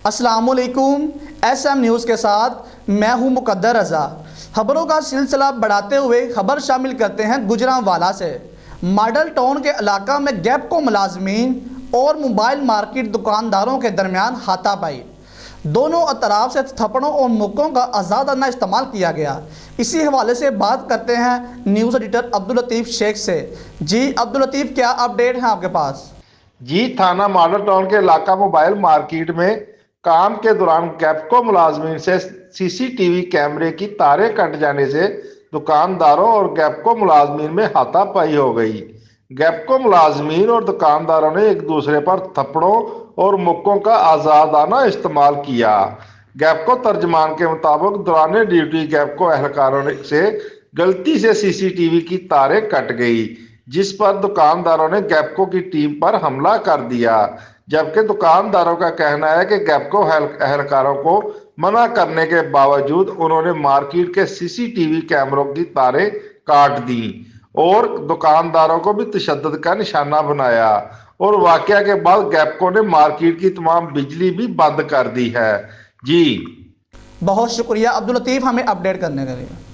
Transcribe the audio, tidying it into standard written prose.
السلام علیکم، S M news کے ساتھ میں ہوں مقدر رضا۔ خبروں کا سلسلہ بڑھاتے ہوئے خبر شامل کرتے ہیں گجرانوالہ سے۔ ماڈل ٹاؤن کے علاقہ میں گیپکو ملازمین اور موبائل مارکیٹ دکانداروں کے درمیان ہاتھا پائی۔ دونوں اطراف سے تھپڑوں اور مکوں کا آزادانہ استعمال کیا گیا۔ اسی حوالے سے بات کرتے ہیں نیوز ایڈیٹر عبداللطیف شیخ سے۔ جی عبداللطیف، کیا اپڈیٹ ہیں آپ کے پاس؟ جی، تھانہ ماڈل ٹاؤن کے علاقہ موبائل مارکیٹ میں کام کے دوران گیپکو ملازمین سے سی سی ٹی وی کیمرے کی تاریں کٹ جانے سے دکانداروں اور گیپکو ملازمین میں ہاتھا پائی ہو گئی۔ گیپکو ملازمین اور دکانداروں نے ایک دوسرے پر تھپڑوں اور مکوں کا آزادانہ استعمال کیا۔ گیپکو ترجمان کے مطابق دوران ڈیوٹی گیپکو اہلکاروں سے غلطی سے سی سی ٹی وی کی تاریں کٹ گئی، جس پر دکانداروں نے گیپکو کی ٹیم پر حملہ کر دیا، جبکہ دکانداروں کا کہنا ہے کہ گیپکو اہلکاروں کو منع کرنے کے باوجود انہوں نے مارکیٹ کے سی سی ٹی وی کیمروں کی تاریں کاٹ دیں اور دکانداروں کو بھی تشدد کا نشانہ بنایا، اور واقعہ کے بعد گیپکو نے مارکیٹ کی تمام بجلی بھی بند کر دی ہے۔ جی بہت شکریہ عبداللطیف ہمیں اپڈیٹ کرنے کے لیے۔